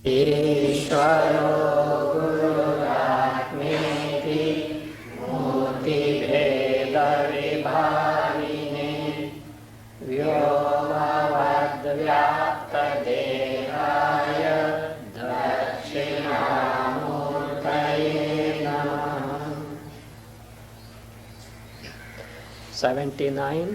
ईश्वरो गुरुरात्मेति मूर्तिभेदविभागिने व्योमवद्व्याप्तदेहाय दक्षिणामूर्तये नमः. 79.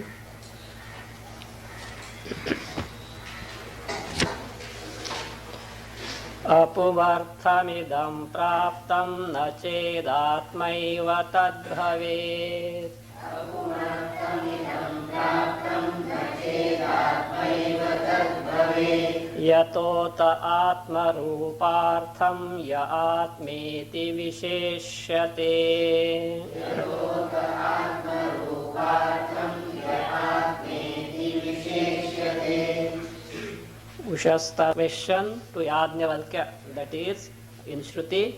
अपुमर्थमिदं प्राप्तं न चेदात्मैव तद्भवेत्. यतोत आत्मरूपार्थं य आत्मेति विशेष्यते. Ushasta question to Yajnavalkya, that is in Shruti,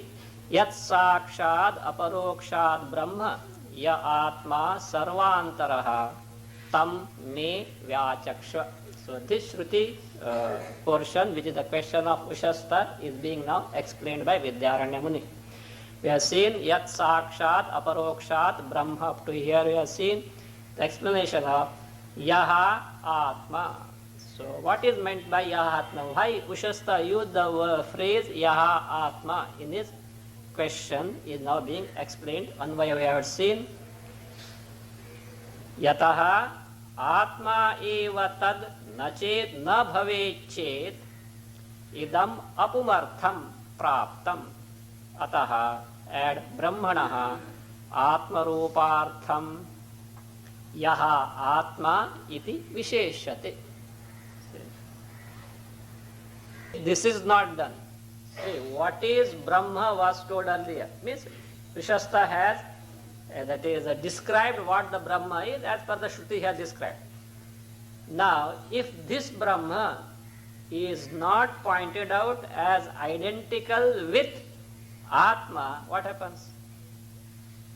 Yat Sakshad Aparokshad Brahma Ya Atma Sarvantaraha Tam Me Vyachaksha. So this Shruti portion, which is the question of Ushasta, is being now explained by Vidyaranya Muni. We have seen Yat Sakshad Aparokshad Brahma. Up to here we have seen the explanation of Yaha Atma. So what is meant by Yaha Atma? Why Ushasta used the phrase Yaha Atma in his question is now being explained. Anvaya we have seen. Yataha Atma eva tad nachet na bhavet chet idam apumartham praptam. Ataha add Brahmanaha Atma Rupartham Yaha Atma iti visheshyate. This is not done. See, what is Brahma was told earlier. Means Ushasta has, that is, described what the Brahma is as per the Shruti has described. Now, if this Brahma is not pointed out as identical with Atma, what happens?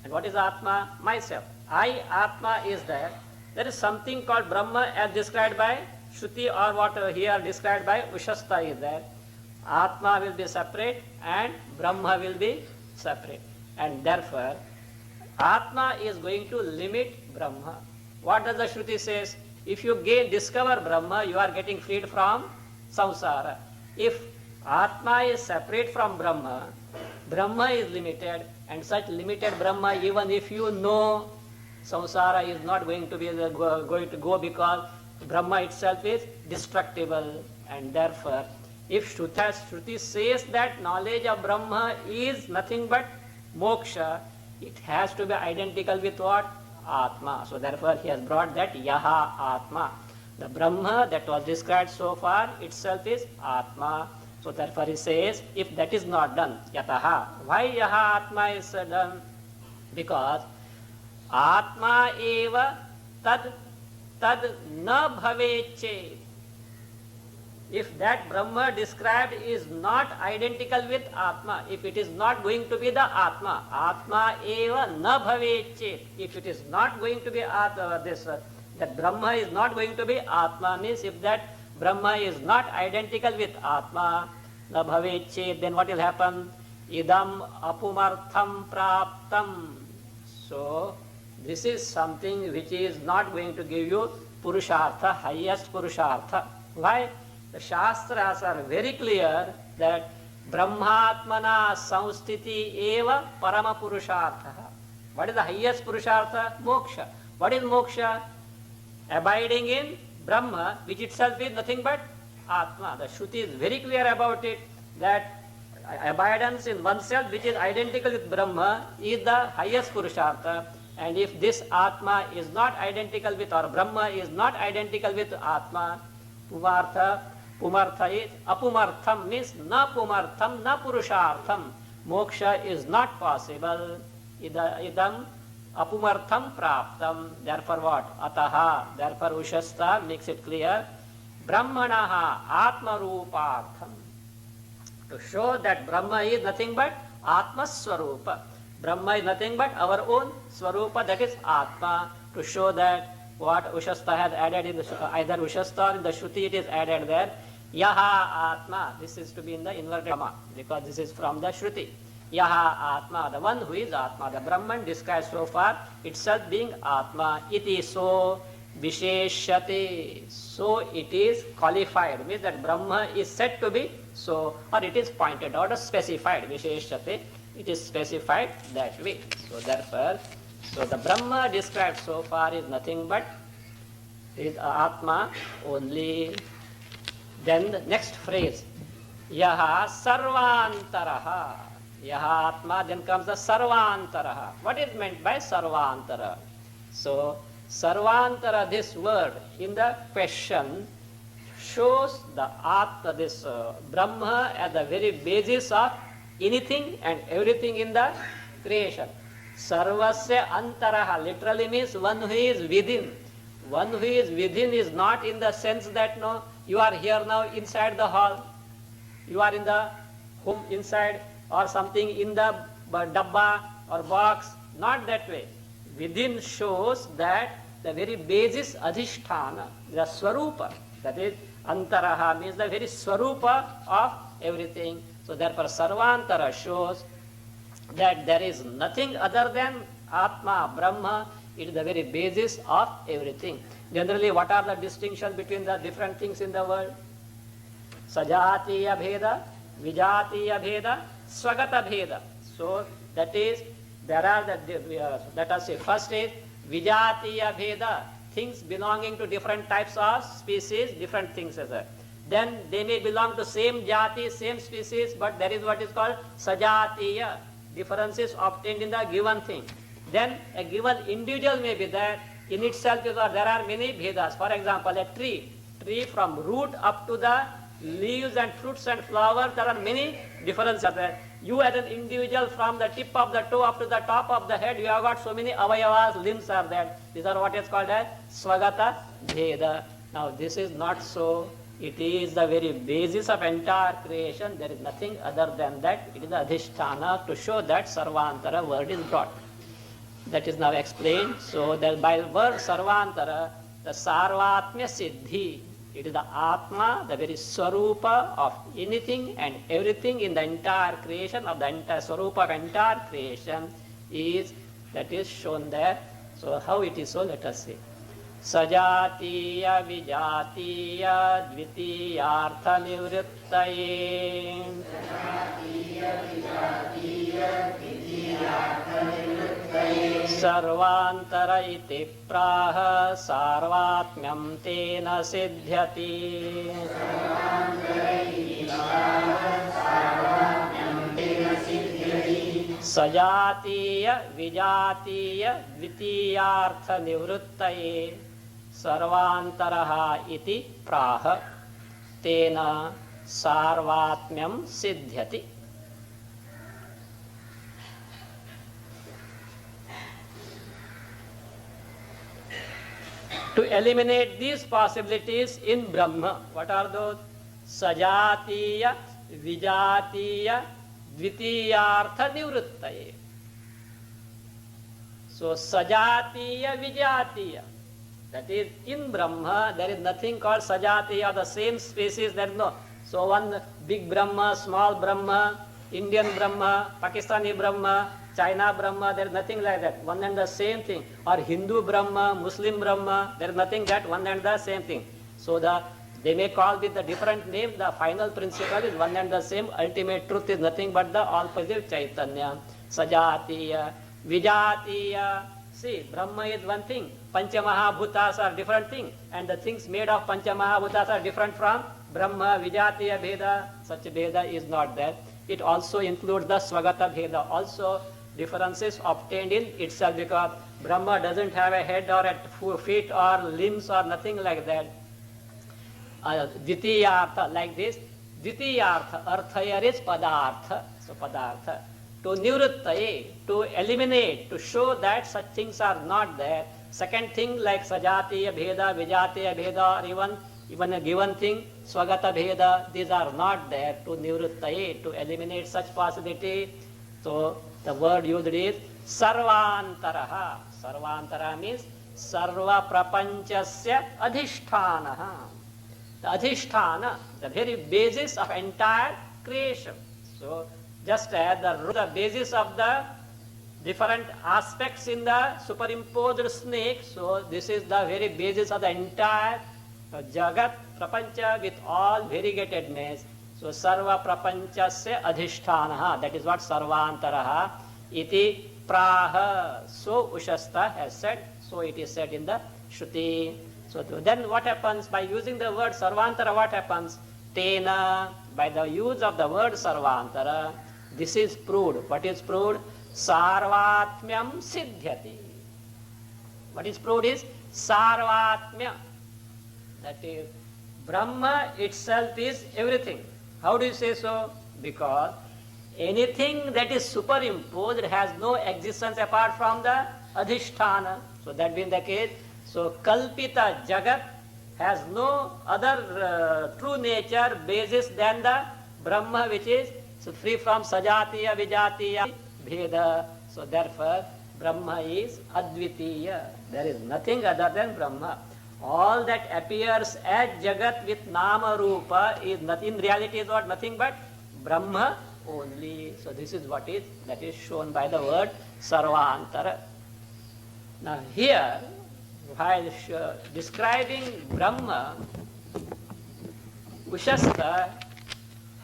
And what is Atma? Myself. I, Atma is there. There is something called Brahma as described by Shruti or what here described by Ushasta is there. Atma will be separate and Brahma will be separate. And therefore, Atma is going to limit Brahma. What does the Shruti says? If you discover Brahma, you are getting freed from samsara. If Atma is separate from Brahma, Brahma is limited, and such limited Brahma, even if you know, samsara is not going to be going to go, because Brahma itself is destructible. And therefore, if Shruti says that knowledge of Brahma is nothing but moksha, it has to be identical with what? Atma. So therefore he has brought that Yaha Atma. The Brahma that was described so far itself is Atma. So therefore he says, if that is not done, Yataha. Why Yaha Atma is done? Because Atma eva tad na bhaveche. If that Brahma described is not identical with Atma, if it is not going to be the Atma, Atma eva na bhaveche. If it is not going to be that Brahma is not going to be Atma, means if that Brahma is not identical with Atma, na bhaveche, then what will happen? Idam apumartham praptam. So this is something which is not going to give you Purushartha, highest Purushartha. Why? The Shastras are very clear that Brahmatmana samstiti eva parama Purushartha. What is the highest Purushartha? Moksha. What is moksha? Abiding in Brahma, which itself is nothing but Atma. The Shruti is very clear about it, that abidance in oneself, which is identical with Brahma, is the highest Purushartha. And if this Atma is not identical with, or Brahma is not identical with Atma, Pumartha is apumartham, means na pumartham, na purushartham. Moksha is not possible. Idam apumartham praptam. Therefore what? Ataha. Therefore Ushasta makes it clear. Brahmanaha atma rupartham. To show that Brahma is nothing but Atma Swarupa. Brahma is nothing but our own Swarupa, that is Atma. To show that what Ushasta has added in the, either Ushasta or in the Shruti it is added there. Yaha Atma, this is to be in the inverted comma because this is from the Shruti. Yaha Atma, the one who is Atma. The Brahman described so far itself being Atma. Iti so Visheshyate. So it is qualified, means that Brahma is said to be so, or it is pointed out or specified. Visheshyate, it is specified that way. So therefore, so the Brahma described so far is nothing but is Atma only. Then the next phrase, Yaha Sarvantaraha. Yaha Atma, then comes the Sarvantaraha. What is meant by Sarvantara? So, Sarvantara, this word in the question shows the Atma, this Brahma at the very basis of anything and everything in the creation. Sarvasya Antaraha literally means one who is within. One who is within is not in the sense that no, you are here now inside the hall, you are in the home inside or something in the dabba or box, not that way. Within shows that the very basis adhisthana, the swarupa, that is antaraha means the very swarupa of everything. So therefore Sarvantara shows that there is nothing other than Atma, Brahma. It is the very basis of everything. Generally, what are the distinctions between the different things in the world? Sajatiya bheda, vijatiya bheda, swagata bheda. So that is, there are the, let us say, first is vijatiya bheda, things belonging to different types of species, different things as well. Then they may belong to same jati, same species, but there is what is called sajatiya, differences obtained in the given thing. Then a given individual may be there in itself, there are many bhedas. For example, a tree from root up to the leaves and fruits and flowers, there are many differences there. You as an individual, from the tip of the toe up to the top of the head, you have got so many avayavas, limbs are there. These are what is called as swagata bheda. Now this is not so. It is the very basis of entire creation. There is nothing other than that. It is the adhisthana to show that Sarvantara word is brought. That is now explained. So that by word Sarvantara, the Sarvatmya Siddhi, it is the Atma, the very Swarupa of anything and everything in the entire creation, of the entire Swarupa of entire creation is, that is shown there. So how it is so, let us see. Sajatiya vijatiya dvitiyartha nivrittaye. Sarvantara iti praha sarvatmyam tena siddhyati. Sajatiya vijatiya dvitiyartha nivrittaye sarvantaraha iti praha tena sarvatmyam siddhyati. To eliminate these possibilities in Brahma, what are those? Sajatiya, vijatiya, dvitiyartha nivrittaye. So sajatiya, vijatiya, that is in Brahma there is nothing called sajatiya, the same species, there is no. So one big Brahma, small Brahma, Indian Brahma, Pakistani Brahma, China Brahma, there is nothing like that. One and the same thing. Or Hindu Brahma, Muslim Brahma, there is nothing that one and the same thing. So they may call with the different name, the final principle is one and the same. Ultimate truth is nothing but the all-positive Chaitanya. Sajatiya, Vijatiya. See, Brahma is one thing. Panchamahabhutas are different thing. And the things made of Panchamahabhutas are different from Brahma, Vijatiya Bheda. Such Bheda is not there. It also includes the Swagata Bheda. Also differences obtained in itself, because Brahma doesn't have a head or a feet or limbs or nothing like that. Dvitiyartha, like this. Dvitiyartha, artha here is padartha. So padartha. To nivrittaye, to eliminate, to show that such things are not there. Second thing like sajatiya bheda, vijatiya bheda, or even a given thing, swagata bheda, these are not there. To nivrittaye, to eliminate such possibility. So the word used is sarvantaraha. Sarvantara means sarva prapanchasya adhisthanaha. the adhisthana, the very basis of entire creation. So, just as the basis of the different aspects in the superimposed snake, so this is the very basis of the entire Jagat, Prapancha with all variegatedness. So, Sarva Prapanchasya Adhisthanaha, that is what Sarvantaraha iti praha. So, Ushasta has said, so it is said in the Shruti. So, then what happens? By using the word Sarvantara, what happens? Tena, by the use of the word Sarvantara, this is proved. What is proved? Sarvatmyam siddhyati. What is proved is Sarvatmya. That is, Brahma itself is everything. How do you say so? Because anything that is superimposed has no existence apart from the Adhisthana. So that being the case, so Kalpita Jagat has no other true nature basis than the Brahma, which is so free from Sajatiya, Vijatiya, Bheda. So therefore, Brahma is Advitiya. There is nothing other than Brahma. All that appears as Jagat with Nama Rupa is nothing, in reality is what? Nothing but Brahma only. So this is what is, that is shown by the word Sarvantara. Now here, while describing Brahma, Ushasta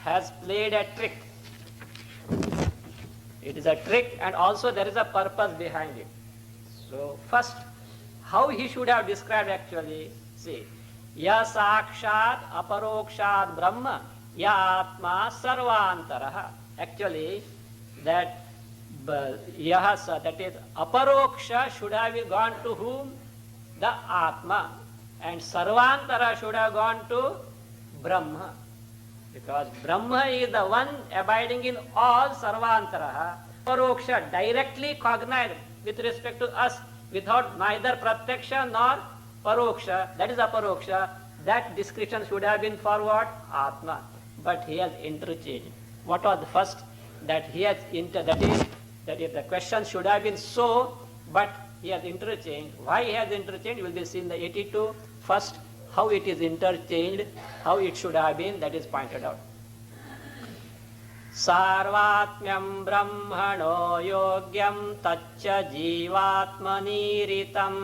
has played a trick. It is a trick and also there is a purpose behind it. So first, how he should have described actually, see, ya sakshat aparokshat brahma ya atma sarvantaraha. Actually, that yahasa, that is aparoksha, should have gone to whom? The Atma. And sarvantara should have gone to Brahma. Because Brahma is the one abiding in all sarvantaraha. Aparoksha, directly cognized with respect to us, without neither pratyaksha nor paroksha, that is aparoksha. That description should have been for what? Atma. But he has interchanged. What was the first? That he has that is the question should have been so, but he has interchanged. Why he has interchanged will be seen in the 82. First, how it is interchanged, how it should have been, that is pointed out. Sarvatmyam brahmano yogyam tacca jivatmaniritam.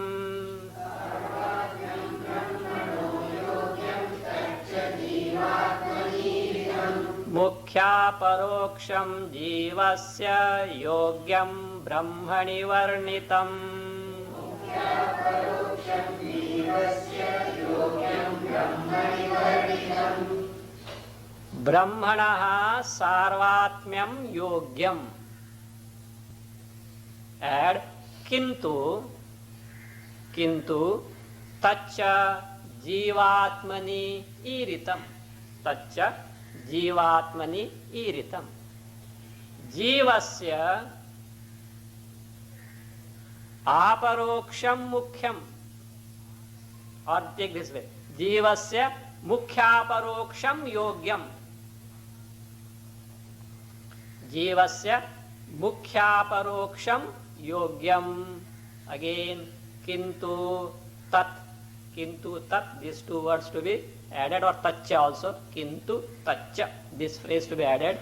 Mukhya paroksham jivasya yogyam brahmani varnitam. Brahmanaha sarvatmyam yogyam. Add kintu tacca jivatmani iritam. Tacca jivatmani iritam. Jivasya aparoksham mukhyam. Or take this way. Jivasya mukhyaparoksham yogyam. Jivasya mukhyaparoksham yogyam. Again, kintu tat. These two words to be added, or tacca also. Kintu tacca. This phrase to be added.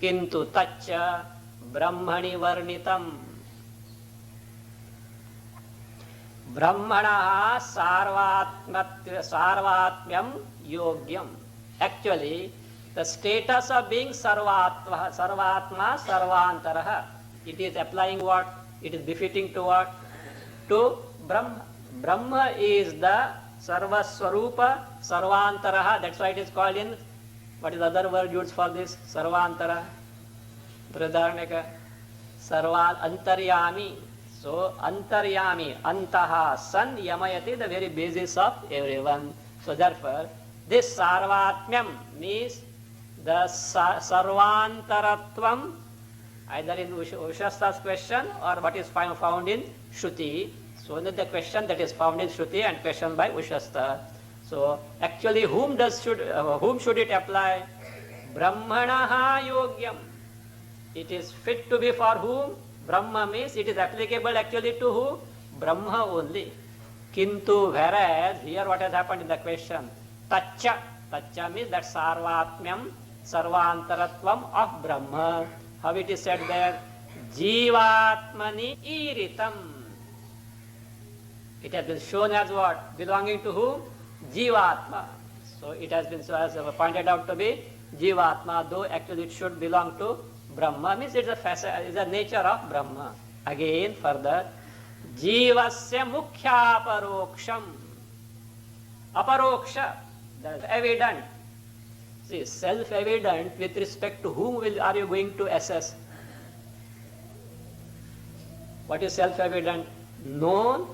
Kintu tacca brahmani varnitam. Brahmanaha sarvatmyam yogyam. Actually, the status of being sarvatma, sarvantaraha, it is applying what? It is befitting to what? To Brahma. Brahma is the sarvaswarupa, sarvantaraha. That's why it is called in, what is the other word used for this? Sarvantara. Pradharnika. Antaryami. So, antaryami, antaha, san, yamayati, the very basis of everyone. So, therefore, this sarvatmyam means the sarvantaratvam, either in Ushasta's question or what is found in Shruti. So, the question that is found in Shruti and question by Ushasta. So, actually, whom should it apply? Brahmanaha yogyam. It is fit to be for whom? Brahma means it is applicable actually to who? Brahma only. Kintu, whereas, here what has happened in the question? Tacha. Tacha means that sarvatmyam, sarvantaratvam of Brahma. How it is said there? Jivatmani iritam. It has been shown as what? Belonging to whom? Jivatma. So it has been pointed out to be Jivatma, though actually it should belong to Brahma. Means it's a nature of Brahma. Again, further, Jivasya mukhya aparoksham. Aparoksha, that is evident. See, self-evident with respect to whom are you going to assess? What is self-evident? Known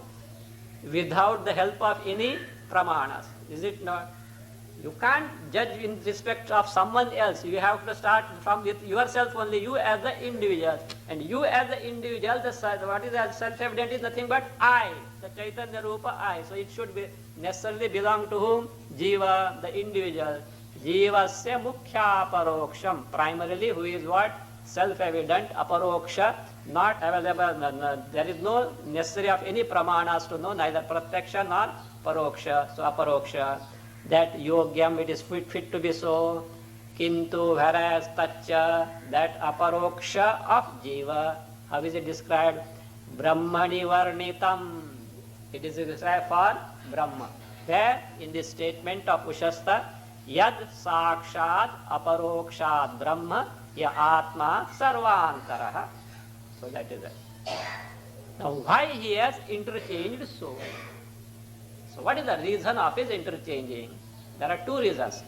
without the help of any pramanas. Is it not? You can't judge in respect of someone else. You have to start from with yourself only, you as the individual. And you as the individual, what is self-evident is nothing but I, the Chaitanya Rupa I. So it should be necessarily belong to whom? Jiva, the individual. Jivasya mukhya aparoksham. Primarily, who is what? Self-evident, aparoksha, not available. There is no necessary of any pramanas to know, neither pratyaksha nor paroksha. So aparoksha. That yogyam, it is fit to be so. Kintu, whereas tacha, that aparoksha of jiva, how is it described? Brahmani varnitam. It is described for Brahma. There, in this statement of Ushasta, yad sakshat aparokshat Brahma ya atma sarvantaraha. So that is it. Now why he has interchanged so? So what is the reason of his interchanging? There are two reasons.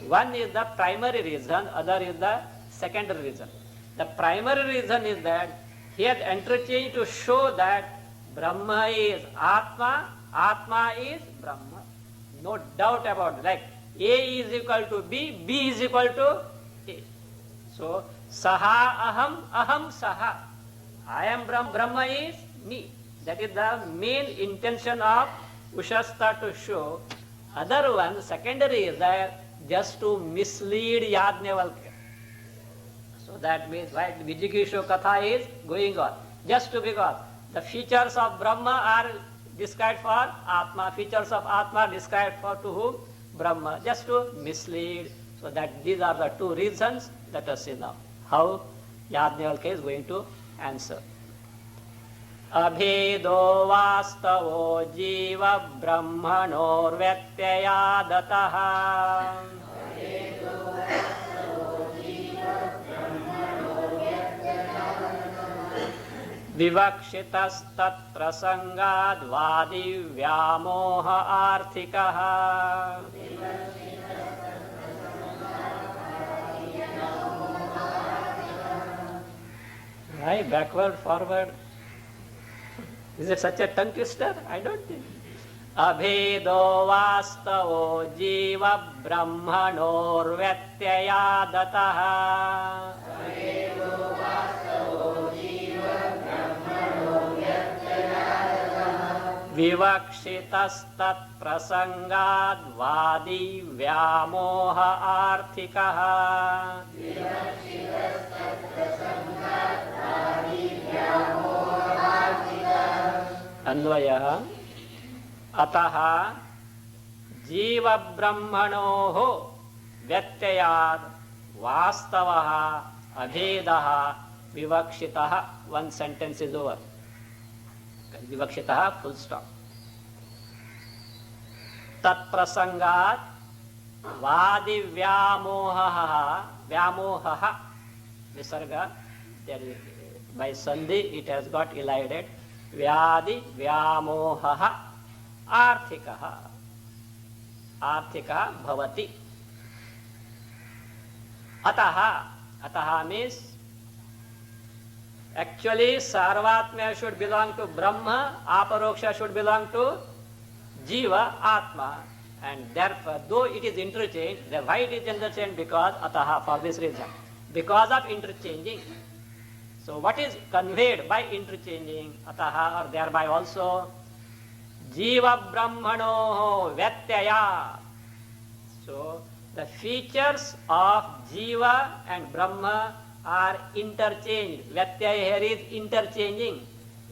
One is the primary reason, other is the secondary reason. The primary reason is that he has interchanged to show that Brahma is Atma, Atma is Brahma. No doubt about it. Like A is equal to B, B is equal to A. So, Saha Aham, Aham Saha. I am Brahma, Brahma is me. That is the main intention of Ushasta to show. Other one, secondary is that just to mislead Yajnavalkya. So that means why Vijikisho Katha is going on. Just to because the features of Brahma are described for Atma, features of Atma are described for to whom? Brahma. Just to mislead. So that these are the two reasons. Let us see now how Yajnavalkya is going to answer. Abhedo vastavo jiva brahmanor vyatyayadatah vivakshitas tatra sangad vadi vyamoha arthikah. Right, backward, forward. Is it such a tongue twister? I don't think. Abhedo vastavo jiva brahmanor vyatyayadatah vivakshitastat prasangad vadi vyamoha arthikah. अन्वयः अतः जीव ब्रह्मणोः व्यत्ययात् वास्तवः अभेदः विवक्षितः. One sentence is over. विवक्षितः full stop. तत्प्रसंगात् वादि व्यामोहः व्यामोहः विसर्ग by sandhi it has got elided. Vyadi vyamohaha arthikaha arthika bhavati. Ataha means actually sarvatmya should belong to Brahma, aparoksha should belong to Jiva, Atma, and therefore though it is interchanged, the why it is interchanged? Because ataha, for this reason, because of interchanging. So what is conveyed by interchanging? Ataha, or thereby also Jiva Brahmano Vyatyaya. So the features of Jiva and Brahma are interchanged. Vyatyaya here is interchanging.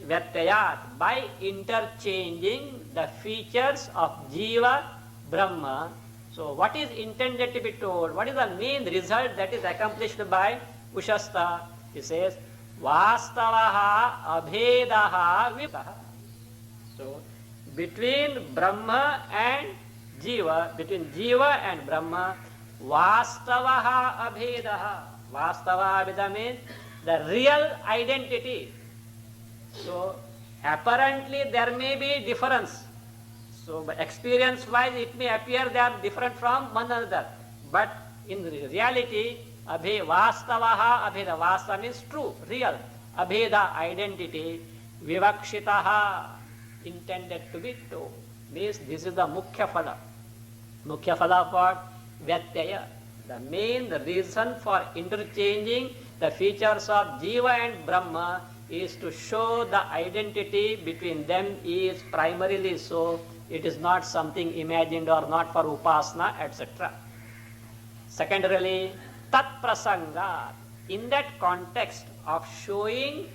Vyatyayat, by interchanging the features of Jiva, Brahma. So what is intended to be told? What is the main result that is accomplished by Ushasta? He says, Vastavaha abhedaha viptaha. So between Brahma and Jiva, between Jiva and Brahma, Vastavaha abhedaha. Vastava abheda means the real identity. So apparently there may be difference. So experience-wise it may appear they are different from one another. But in reality, vastavaha abheda. Vastava means true, real. Abheda, identity. Vivakshitaha, intended to be told. Means this is the mukhya phala. Mukhya phala of what? Vyatyaya. The main reason for interchanging the features of Jiva and Brahma is to show the identity between them is primarily so. It is not something imagined or not for upasana, etc. Secondarily, tat prasanga. In that context of showing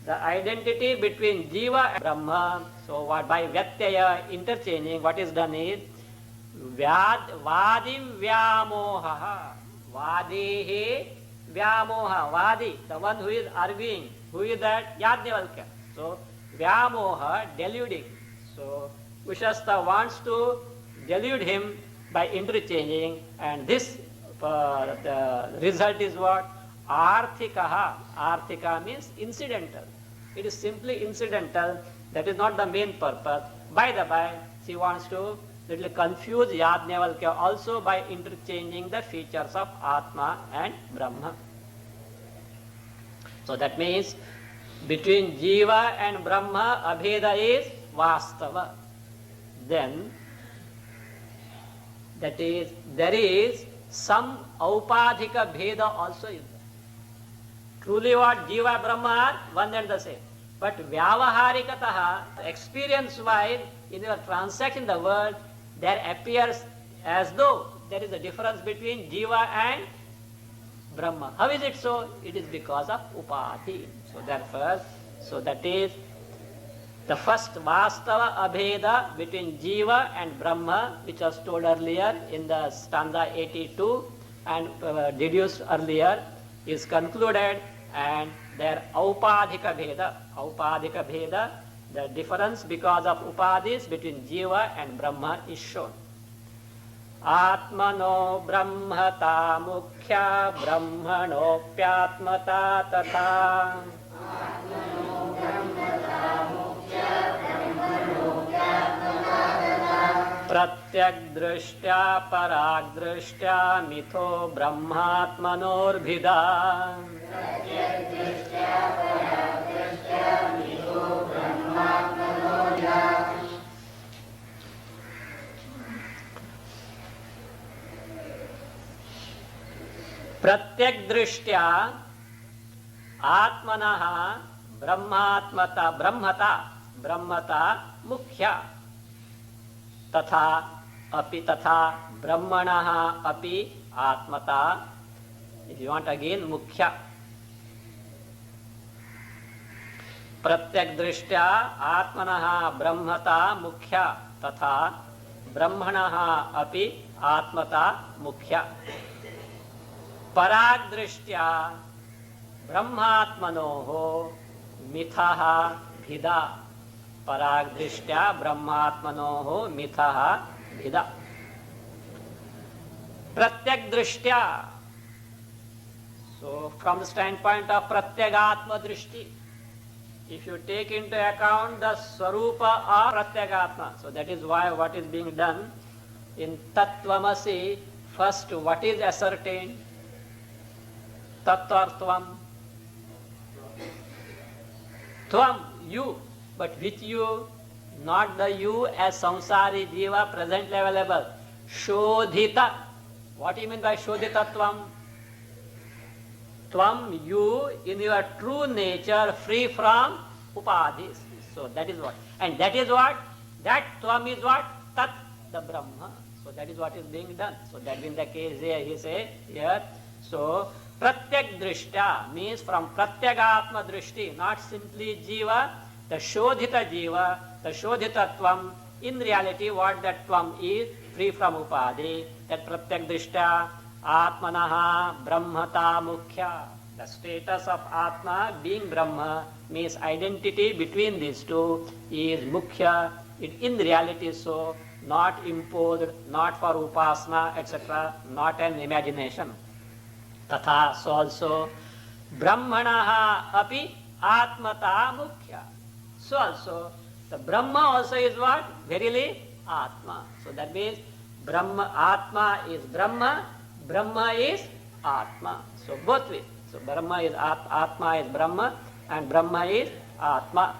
the identity between Jiva and Brahma, so what by Vyatyaya, interchanging, what is done is Vadim Vyamoha. Vadehe Vyamoha. Vadi, the one who is arguing. Who is that? Yajnavalkya. So, Vyamoha, deluding. So, Ushasta wants to delude him by interchanging, and this the result is what? Arthikaha. Arthika means incidental. It is simply incidental. That is not the main purpose. By the by, she wants to little confuse Yajnavalkya also by interchanging the features of Atma and Brahma. So that means between Jiva and Brahma, Abheda is Vastava. Then that is, there is some Aupadhika Bheda also is there. Truly what Jiva Brahma are one and the same. But Vyavaharikataha, experience-wise, in your transaction in the world, there appears as though there is a difference between Jiva and Brahma. How is it so? It is because of Upadhi. So therefore, so that is the first Vastava Abheda between Jiva and Brahma, which was told earlier in the stanza 82 and deduced earlier, is concluded, and their Aupadhika Bheda. Aupadhika Bheda, the difference because of Upadhis between Jiva and Brahma is shown. Atmano Brahmata Mukhya Brahmano Pyatmata Tatha. Pratyak Drishtya Parag Drishtya Mitho Brahmatmanorbhida. Pratyak Drishtya Atmanaha Brahmata Mukhya Tatha Brahmanaha api Atmata. If you want again, Mukhya. Pratyak Drishtya Atmanaha Brahmata Mukhya Tatha Brahmanaha api Atmata Mukhya. Parag Drishtya Brahmatmanoho Mithaha Bhida. Parag Drishtya Brahmatmanoho Mithaha Bhida. Pratyak Drishtya. So from the standpoint of Pratyagatma Drishti, if you take into account the Swarupa of Pratyagatma, so that is why what is being done in Tattvamasi, first what is ascertained? Tattvartvam. Tvam, you. But which you? Not the you as samsari jiva presently available. Shodhita. What do you mean by Shodhitatvam? Tvam, you in your true nature, free from upadhis. So that is what. And that is what? That Tvam is what? Tat, the Brahma. So that is what is being done. So that being the case here, he says here. So Pratyak Drishtya means from Pratyagatma Drishti, not simply Jiva, the Shodhita Jiva, the Shodhitatvam, in reality what that Tvam is, free from Upadhi, that Pratyak Drishtya Atmanaha Brahmata Mukhya. The status of Atma being Brahma means identity between these two is Mukhya. In reality so, not imposed, not for Upasana, etc., not an imagination. Tatha, so also Brahmanaha api Atmata Mukhya. So also, the Brahma also is what? Verily Atma. So that means Brahma, Atma is Brahma, Brahma is Atma. So both ways. So Brahma is Atma is Brahma and Brahma is Atma.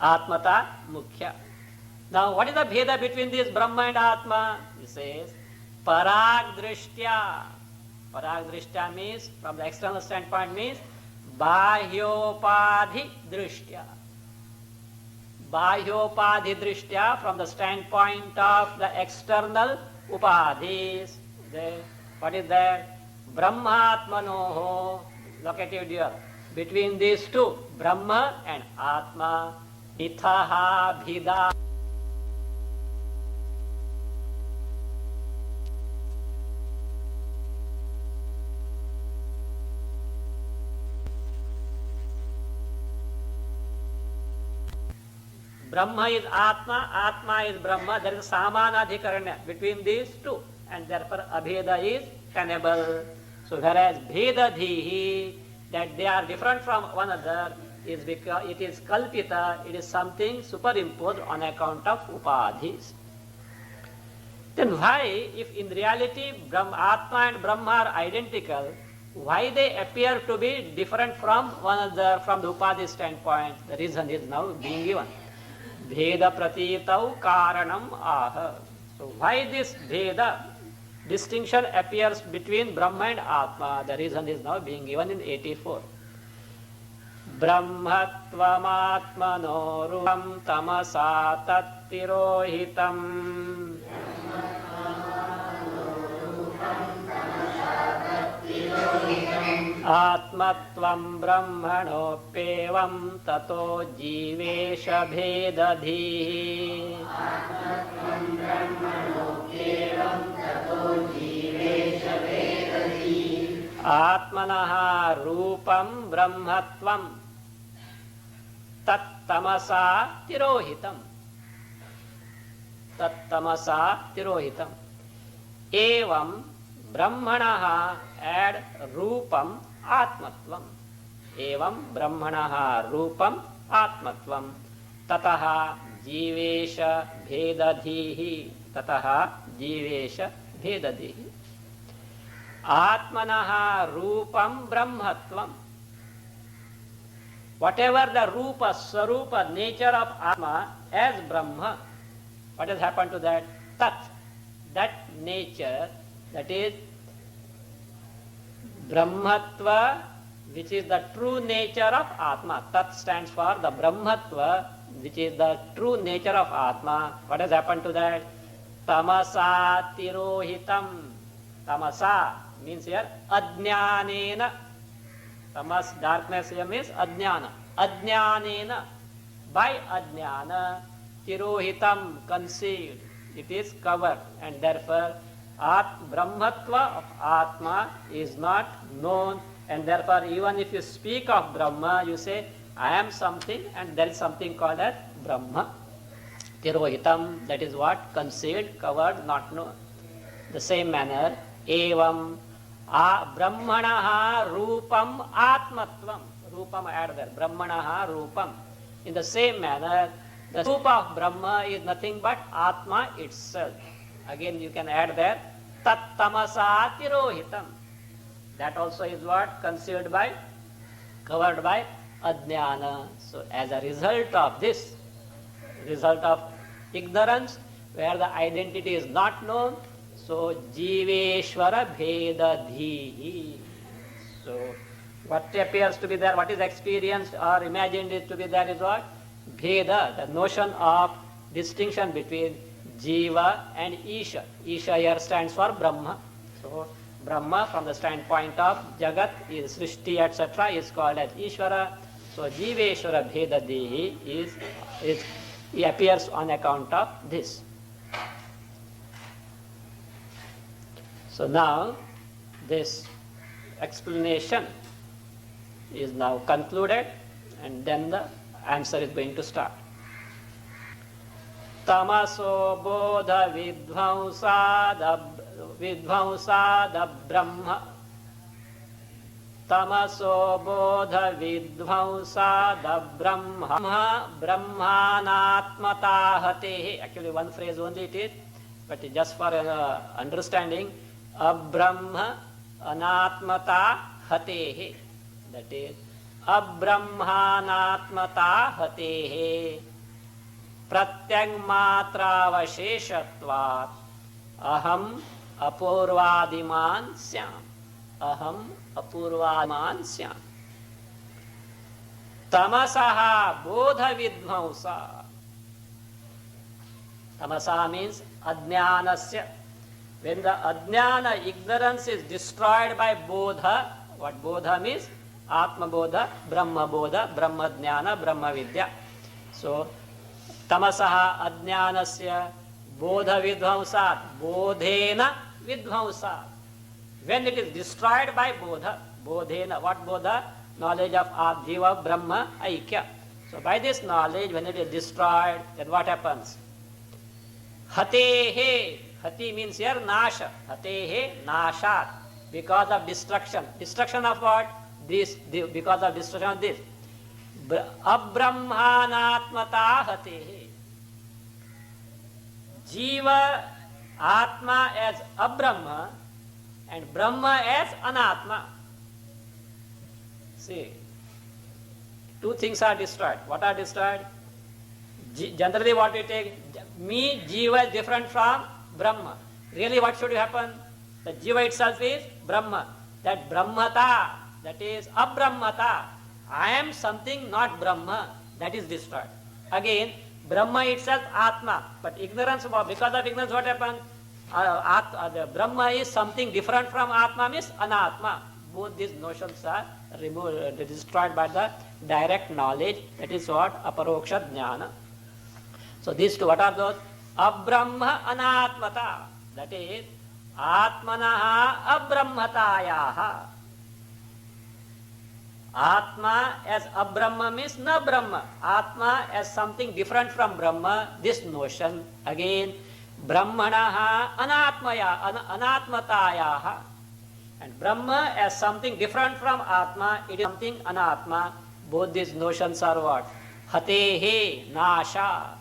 Atmata Mukhya. Now what is the Bheda between this Brahma and Atma? He says Parag Drishtya. Parag Drishtya means, from the external standpoint means Bahyopadhi Drishtya. Bahyopadhi Drishtya from the standpoint of the external Upadhis. What is that? Brahmatmanoho, locative dual. Between these two, Brahma and Atma, Ithaha Bhida. Brahma is Atma, Atma is Brahma. There is a Samanadhikaranya between these two, and therefore Abheda is tenable. So whereas Bhedadhihi, that they are different from one another, is because it is Kalpita, it is something superimposed on account of Upadhis. Then why, if in reality Atma and Brahma are identical, why they appear to be different from one another from the Upadhi standpoint? The reason is now being given. Bheda pratitau karanam aha. So why this Bheda distinction appears between Brahma and Atma? The reason is now being given in 84. Brahmatvamatmano rupam tamasa tattirohitam. Atmatvam brahmanopevam tato jivesha bhedadhi. Atmanaha rupam brahmatvam tattamasa tirohitam. Tattamasa tirohitam. Evam brahmanaha add rupam atmatvam. Evam brahmanaha rupam atmatvam. Tataha jivesha bhedadhihi. Tataha jivesha bhedadhihi. Atmanaha rupam brahmatvam. Whatever the rupa, sarupa, nature of Atma as Brahma, what has happened to that? Tat, that nature, that is Brahmatva, which is the true nature of Atma. Tat stands for the Brahmatva, which is the true nature of Atma. What has happened to that? Tamasa tirohitam. Tamasa means here ajnanena. Tamas, darkness here means ajnana. Ajnanena, by ajnana, tirohitam, concealed. It is covered, and therefore Brahmatva of Atma is not known, and therefore even if you speak of Brahma, you say, I am something, and there is something called as Brahma. Tirohitam, that is what? Concealed, covered, not known. The same manner, evam brahmanaha rupam atmatvam. Rupam add there. Brahmanaha rupam. In the same manner, the rupa of Brahma is nothing but Atma itself. Again you can add there. Tat tamasa tirohitam. That also is what? Concealed by, covered by ajnana. So as a result of this, result of ignorance, where the identity is not known, so jiveshwara bhedadhihi. So what appears to be there, what is experienced or imagined is to be there is what? Bheda, the notion of distinction between Jiva and Isha. Isha here stands for Brahma. So Brahma from the standpoint of Jagat, is Srishti, etc. is called as Ishvara. So Jiveshwara Bheda Dehi he appears on account of this. So now this explanation is now concluded, and then the answer is going to start. Tamaso bodha vidvamsada brahma. Tamaso bodha vidvamsada brahma brahmanatmatahate. Actually one phrase only it is, but just for understanding, abrahma anatmata hatehe. That is abrahmanatmata hatehe pratyangmatravasheshatvat aham apurvadiman syam. Aham apurvadiman syam. Tamasaha bodha vidvamsa. Tamasa means ajnanasya. When the ajnana, ignorance, is destroyed by bodha, what bodha means? Atma bodha, Brahma bodha, Brahma jnana, Brahma vidya. So, tamasaha ajnanasya bodha vidvamsat, bodhena vidvamsat. When it is destroyed by bodha, bodhena, what bodha? Knowledge of Jiva, Brahma, Aikya. So, by this knowledge, when it is destroyed, then what happens? Hatehe. Hati means here nasha. Hatehe nashat. Because of destruction. Destruction of what? This. Because of destruction of this. Abrahmanatmata hatehe. Jiva, Atma as Abrahma and Brahma as Anatma. See, two things are destroyed. What are destroyed? Generally what we take, me, Jiva is different from Brahma. Really what should happen? The Jiva itself is Brahma. That Brahmata, that is Abrahmata. I am something not Brahma. That is destroyed. Again, Brahma itself Atma. But ignorance, because of ignorance what happens? The Brahma is something different from Atma means Anatma. Both these notions are removed, destroyed by the direct knowledge. That is what? Aparoksha jnana. So these two, what are those? Abrahma anatmata. That is Atmanaha abrahmatayaha. Atma as Abrahma means na Brahma. Atma as something different from Brahma. This notion again, Brahmanaha anatmatayaha. And Brahma as something different from Atma, it is something anatma. Both these notions are what? Hatehe, nasha.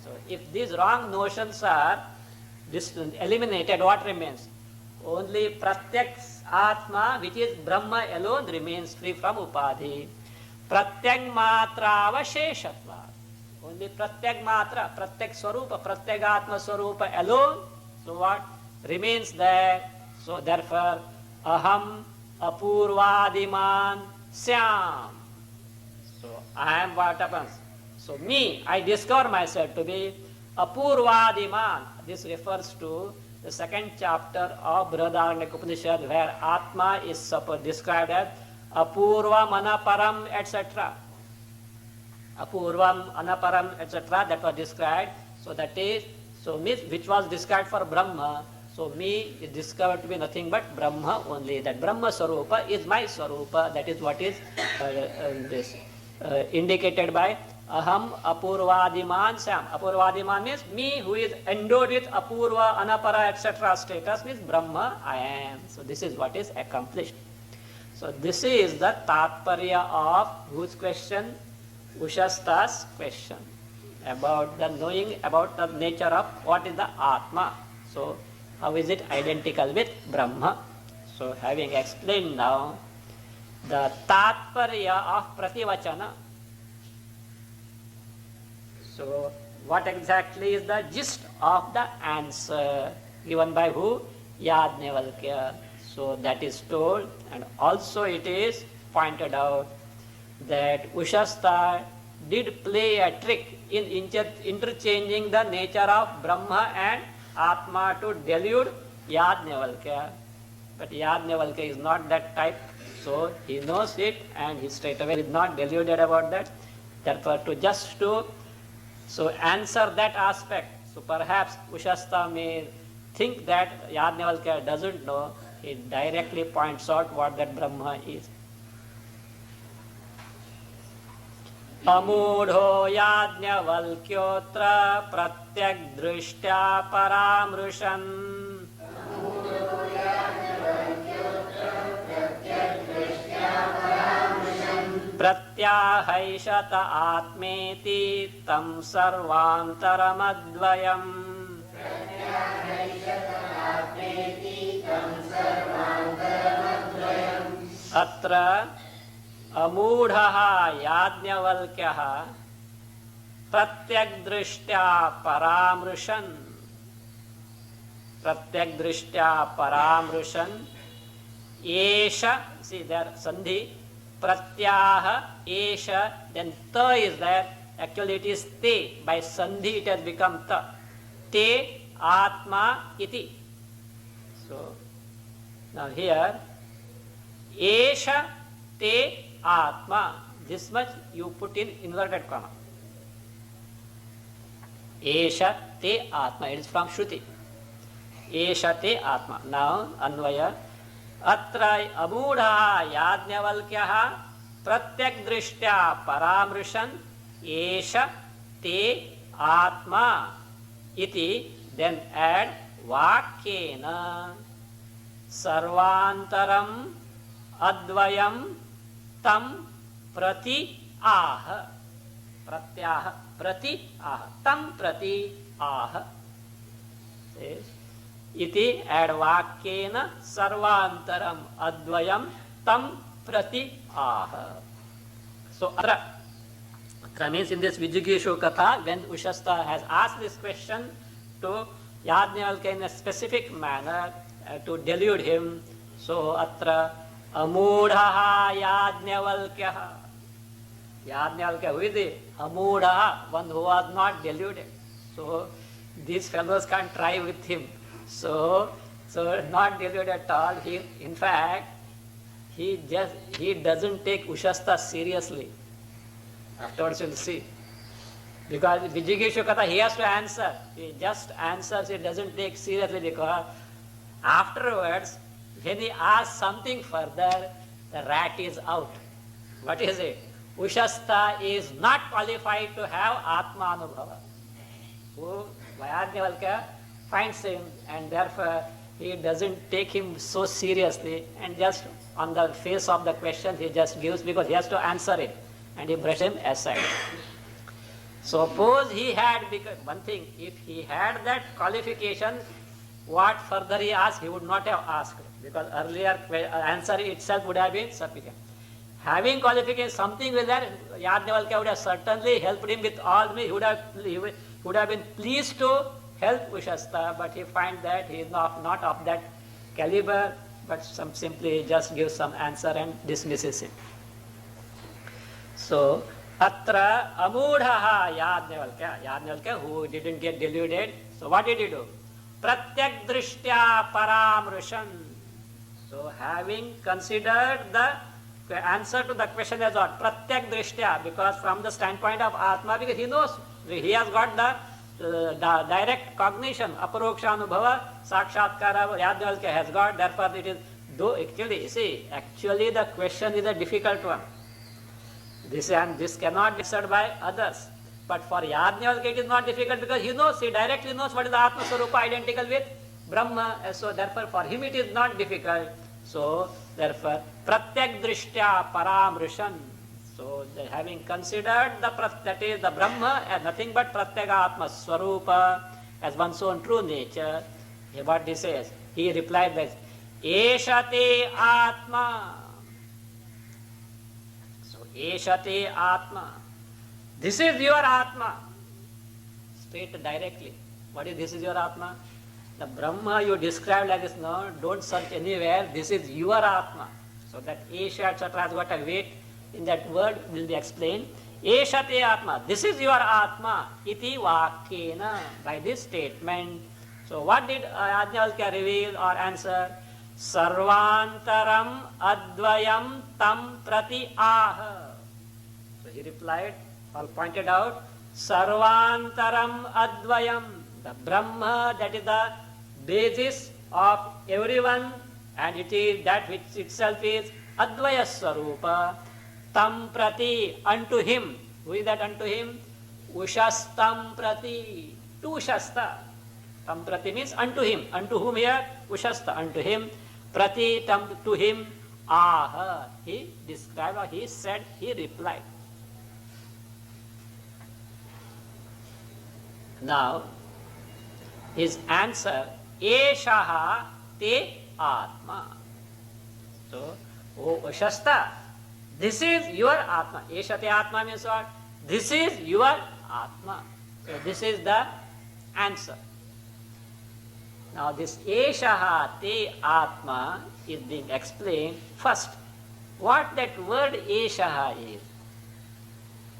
So if these wrong notions are eliminated, what remains? Only Pratyak Atma, which is Brahma alone, remains free from Upadhi. Pratyak Matra Avasheshatva. Only Pratyak Matra, Pratyak Swarupa, Pratyak Atma Swarupa alone. So what? Remains there. So therefore, Aham Apurvadiman Syam. So I am what happens? So me, I discover myself to be Apurvadiman. This refers to the second chapter of Brihadaranyaka Upanishad, where Atma is described as Apurvam Anaparam, etc. Apurvam Anaparam, etc. That was described. So that is, so me, which was described for Brahma. So me is discovered to be nothing but Brahma only. That Brahma Swarupa is my Swarupa. That is what is indicated by Aham Apurvadiman Sam. Apurvadiman means me who is endowed with Apurva, Anapara, etc. status means Brahma I am. So this is what is accomplished. So this is the Tatparya of whose question? Ushasta's question. About the knowing about the nature of what is the Atma. So how is it identical with Brahma? So having explained now the Tatparya of Prativachana. So what exactly is the gist of the answer given by who? Yajnavalkya. So that is told, and also it is pointed out that Ushasta did play a trick in interchanging the nature of Brahma and Atma to delude Yajnavalkya. But Yajnavalkya is not that type, so he knows it and he straight away is not deluded about that. Therefore, to answer that aspect, so perhaps Ushasta may think that Yajnavalkya doesn't know, he directly points out what that Brahma is. Amudho Yajnavalkyotra pratyak drishtya paramrushan Pratyahaishata atmeti tam sarvantaраmadvayam Atra amudhaha yajnavalkyaha pratyagdrishtya paramrushan esha, see there sandhi, pratyaha esha, then ta is there, actually it is te, by sandhi it has become ta, te atma iti. So now here esha te atma, this much you put in inverted comma. Esha te atma, it is from Shruti. Esha te atma. Now Anvaya Atra amudha Yajnavalkyaha pratyak drishtya paramrushan esha te atma iti, then add vakyena sarvantaram advayam tam prati aha. Pratyaha prati aha, tam prati aha. Iti add vakyena sarvantaram advayam tam prati aha. So atra means in this Vijigishu Katha, when Ushasta has asked this question to Yajnavalkya in a specific manner to delude him, so atra amudhaha Yajnavalkyaha. Yajnavalkya, who is it? Amudhaha, one who was not deluded. So these fellows can't try with him. So not deluded at all. In fact, he doesn't take Ushasta seriously. Afterwards you'll see. Because Vijigishu Katha, he has to answer. He just answers, he doesn't take seriously, because afterwards, when he asks something further, the rat is out. What is it? Ushasta is not qualified to have Atma Anubhava. Who Yajnavalkya finds him, and therefore he doesn't take him so seriously, and just on the face of the question he just gives, because he has to answer it, and he brushes him aside. Suppose he had, because one thing, if he had that qualification, what further he asked, he would not have asked, because earlier answer itself would have been sufficient. Having qualification, something with that, Yajnavalkya would have certainly helped him with all me. He would have been pleased to help Ushasta, but he finds that he is not of that caliber, but simply just gives some answer and dismisses him. So, atra amudhaha Yajnavalkya, who didn't get deluded, so what did he do? Pratyak drishtya paramrushan. So, having considered the answer to the question as what? Pratyak drishtya, because from the standpoint of Atma, because he knows, he has got the direct cognition, aparoksha anubhava, sakshatkara, Yajnavalkya has got, therefore it is, though actually the question is a difficult one. This cannot be answered by others. But for Yajnavalkya it is not difficult, because he directly knows what is the Atma Swarupa identical with Brahma, so therefore for him it is not difficult. So therefore, pratyak drishtya paramrushan. So having considered that is the Brahma as nothing but pratyaka Atma Swarupa, as one's own true nature, what he says, he replied that Eshate Atma. So Eshate Atma. This is your Atma. Straight directly. What is this is your Atma? The Brahma you described like this, no, don't search anywhere, this is your Atma. So that Esha, etc. has got a weight in that word, will be explained. Eshate Atma, this is your Atma, iti vakyena, by this statement. So what did Yajnavalkya reveal or answer? Sarvantaram advayam tam prati aha. So he replied, or pointed out, Sarvantaram advayam, the Brahma, that is the basis of everyone, and it is that which itself is Advaya Swarupa, tam prati, unto him. Who is that unto him? Ushastam prati, to Ushasta. Tam prati means unto him. Unto whom here? Ushasta, unto him. Prati, tam, to him. Aha. He described, or he said, he replied. Now, his answer, Eshaha te Atma. So, O Ushasta, this is your Atma. Esha te Atma means what? This is your Atma. So, this is the answer. Now, this Eshaha te Atma is being explained first. What that word Eshaha is?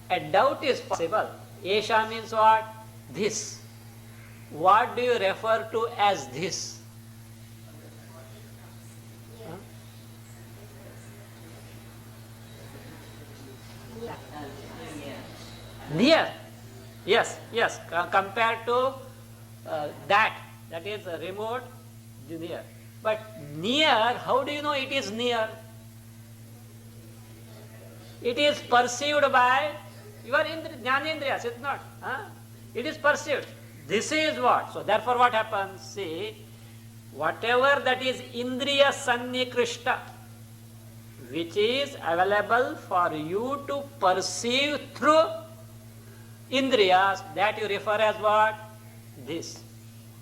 A doubt is possible. Esha means what? This. What do you refer to as this? Near. Yes, yes. Compared to that is remote, near. But near, how do you know it is near? It is perceived by your Jnanendriyas, is it not? It is perceived. This is what? So therefore what happens? See, whatever that is Indriya Sannikrishta, which is available for you to perceive through Indriyas, that you refer as what? This.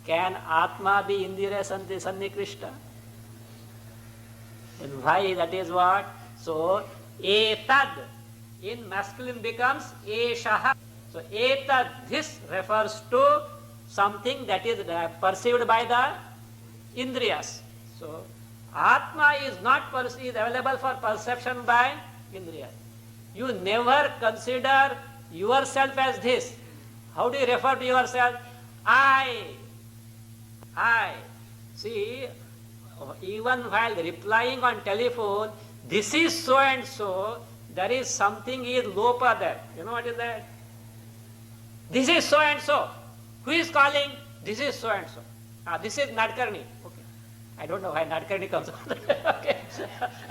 Can Atma be Indriya Sannikrishta? And why that is what? So, etad in masculine becomes eshaha. So, etad, this refers to something that is perceived by the Indriyas. So, Atma is not is available for perception by Indriyas. You never consider yourself as this. How do you refer to yourself? I. See, even while replying on telephone, this is so and so, there is something is lopa there. You know what is that? This is so and so. Who is calling? This is so and so. This is Nadkarni. Okay. I don't know why Nadkarni comes out. Okay.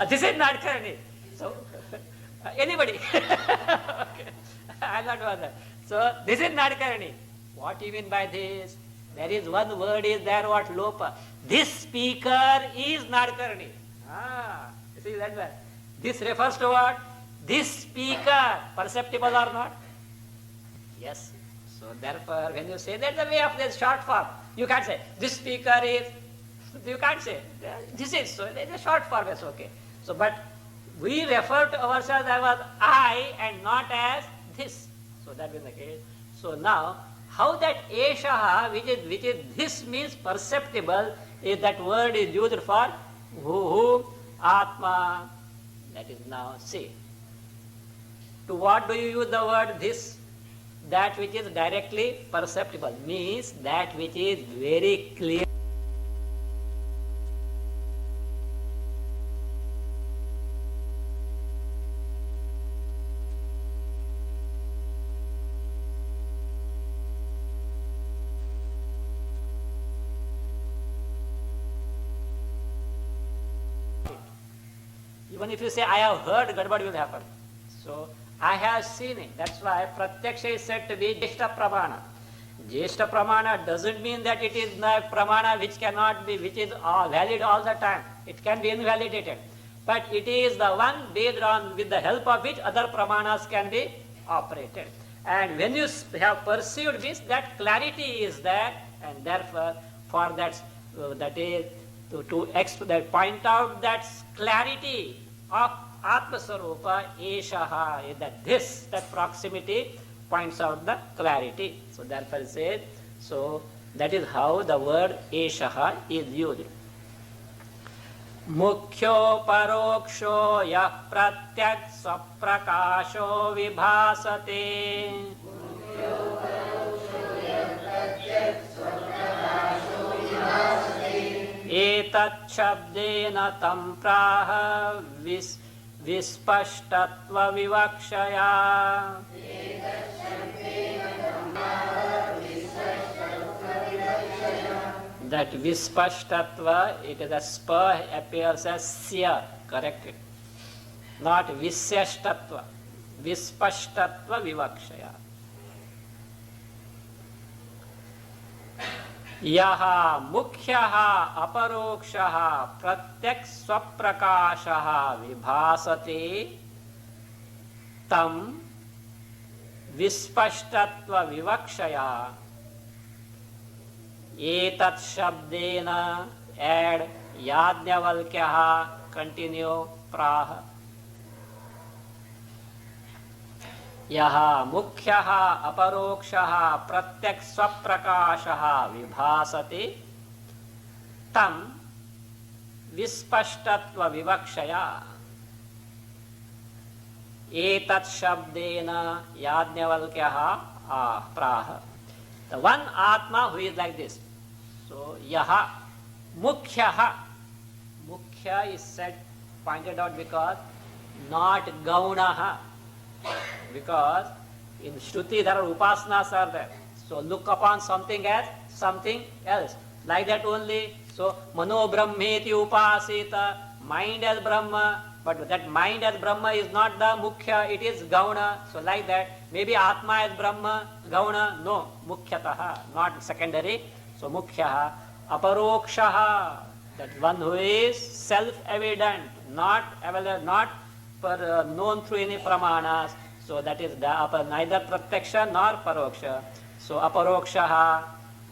This is Nadkarni. So, anybody. Okay. I'm not one. So, this is Nadkarni. What do you mean by this? There is one word is there, what? Lopa. This speaker is Nadkarni. You see that one? This refers to what? This speaker, perceptible or not? Yes. So therefore, when you say that's the way of this short form, you can't say this speaker is. You can't say this is. So it's a short form. It's okay. So, but we refer to ourselves as I and not as this. So that is the case. So now, how that eshaha, which is this means perceptible, is that word is used for who Atma. That is now see. To what do you use the word this? That which is directly perceptible means that which is very clear. Even if you say, I have heard, gadbad will happen. So, I have seen it. That's why Pratyaksha is said to be Jeshta Pramana. Jeshta Pramana doesn't mean that it is a Pramana which cannot be, which is valid all the time. It can be invalidated. But it is the one based on, with the help of which other Pramanas can be operated. And when you have perceived this, that clarity is there, and therefore, for that, that is, to point out that clarity of Atma Sarupa, Eshaha, that proximity points out the clarity. So therefore it says, so that is how the word Eshaha is used. Mukhyo paroksho yah pratyak saprakasho vibhasate. एतत् शब्देन तं प्राह विस्पष्टत्व विवक्षया. That vispashtatva, it is a spa appears as sya, corrected. Not visyashtatva. Vispashtatva vivakshaya. Yaha mukhyaha aparokshaha pratyak swaprakashaha vibhasate tam vispashtatva vivakshaya. एतत् शब्देन add याज्ञवल्क्यः continue प्राह यः मुख्यः अपरोक्षः प्रत्यक् स्वप्रकाशः विभासते तं विस्पष्टत्व विवक्षया. एतत् शब्देन याज्ञवल्क्यः प्राह. The one Atma who is like this. So, yaha, mukhyaha. Mukhya is said, pointed out because not gaunaha. Because in Shruti there are upasanas are there. So, look upon something as something else. Like that only. So, mano brahmeti upasita, mind as Brahma. But that mind as Brahma is not the mukhya, it is gauna. So, like that. Maybe Atma is Brahma, gauna, no, mukhyataha, not secondary. So, mukhyaha, aparokshaha, that one who is self-evident, not known through any pramanas. So, that is the neither pratyaksha nor paroksha. So, aparokshaha,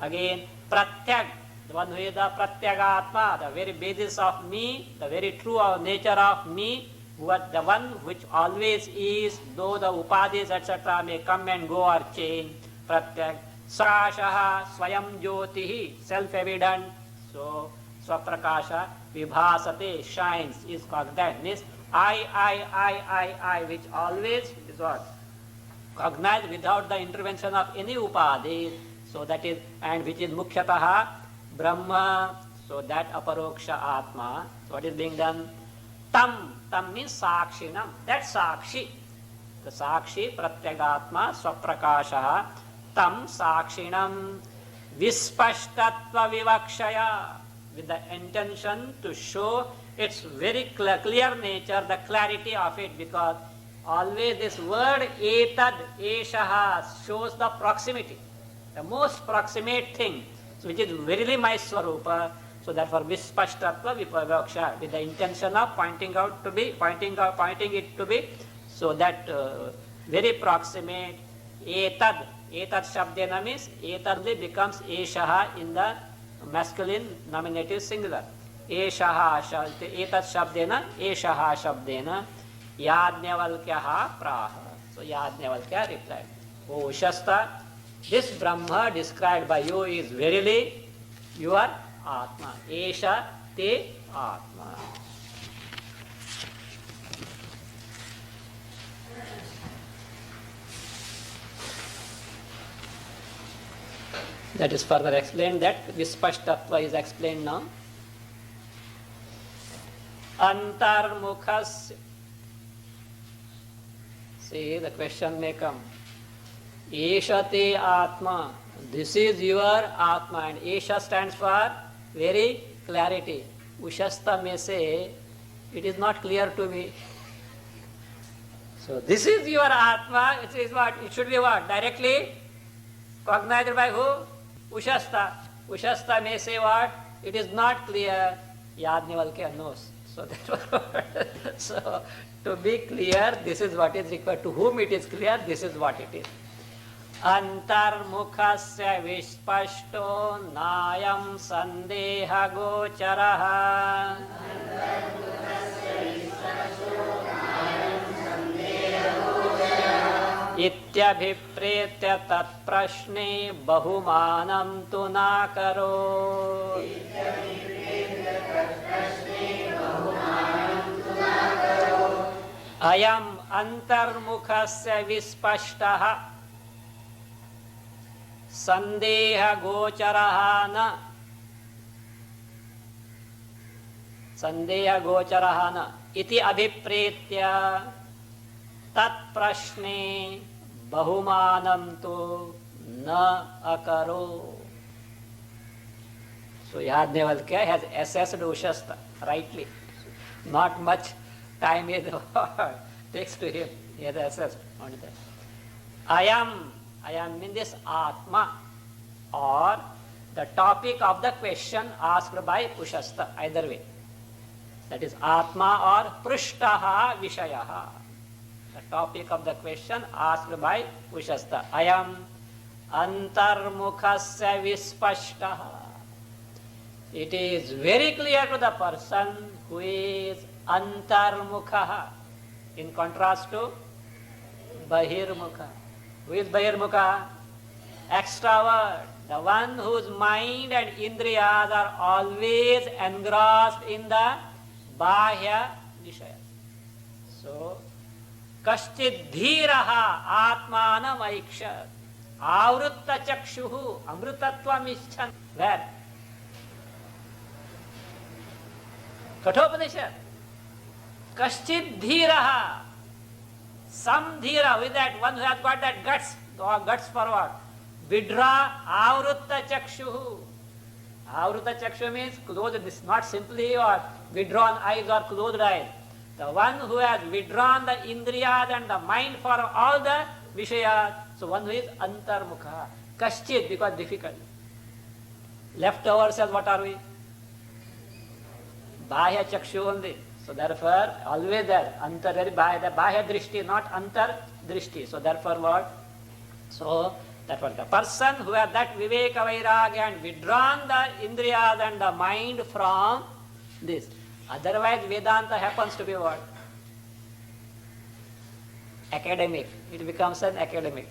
again, pratyak, the one who is the pratyagatma, the very basis of me, the very true nature of me, the one which always is, though the upadis etc. may come and go or change. Pratyak. Sakashaha swayam jyotihi, self-evident. So, swaprakasha vibhasate, shines, is cognized. Means I, which always is what? Cognized without the intervention of any upadis. So, that is, and which is mukhyataha Brahma. So, that aparoksha Atma. So, what is being done? Tam means sakshinam. That sakshi. The sakshi, pratyagatma, swaprakashaha. Tam sakshinam vispashtatva vivakshaya. With the intention to show its very clear nature, the clarity of it, because always this word etad, eshaha shows the proximity. The most proximate thing, which is verily my swarupa. So therefore, vispashtatva vivaksha, with the intention of pointing it to be, so that very proximate. Etad shabdena means etad becomes eshaha in the masculine nominative singular. Eshaha etad shabdena eshaha shabdena yajnavalkyaha praha. So Yajnavalkya replied, O Shasta, this Brahma described by you is verily your Atma. Esha te Atma. That is further explained, that Vispashtatva is explained now. Antarmukhasya. See, the question may come. Esha te Atma. This is your Atma, and Esha stands for very clarity. Ushasta may say, it is not clear to me. So this is your Atma, it is what? It should be what? Directly cognized by who? Ushasta. Ushasta may say what? It is not clear. Yajnavalkya knows. So, so to be clear, this is what is required. To whom it is clear, this is what it is. Antarmukhasya vispashto nayam sandeha gocharaha. Ityabhipretya tat prashne bahumanam tu nakaro. Ayam antarmukhasya vispashtaha sandeha gocharaha na. Sandeha gocharaha iti abhipretya tat prashne bahumanam tu na akaro. So Yajnavalkya has assessed Ushasta rightly. Not much time it takes to him. He has assessed on that. Ayam means this Atma, or the topic of the question asked by Ushasta, either way. That is Atma or Prishtaha Vishayaha. The topic of the question asked by Ushasta. Ayam Antarmukhasya Vispashtaha. It is very clear to the person who is Antarmukha, in contrast to Bahirmukha. Who is Bahirmukha? Extrovert. The one whose mind and indriyas are always engrossed in the Bahya Vishaya. So, Kaschid Dhiraha Atmanam Aikshat Avrutta Chakshuhu Amrutatvam Ischan. Where? Kathopanishad. Kaschid Dhiraha. Some Dhira, with that one who has got that guts, or guts for what? Vidra Avrutta Chakshuhu. Avrutta Chakshu means closed, this is not simply or withdrawn eyes or closed eyes. The one who has withdrawn the indriyas and the mind for all the vishayas. So one who is Antarmukha. Kaschid, because difficult. Leftovers as what are we? Bahya Chakshu only. So therefore, always there. Antar, the Bahya Drishti, not Antar Drishti. So therefore what? So that was the person who has that Viveka Vairagya and withdrawn the Indriyas and the mind from this. Otherwise Vedanta happens to be what? Academic. It becomes an academic.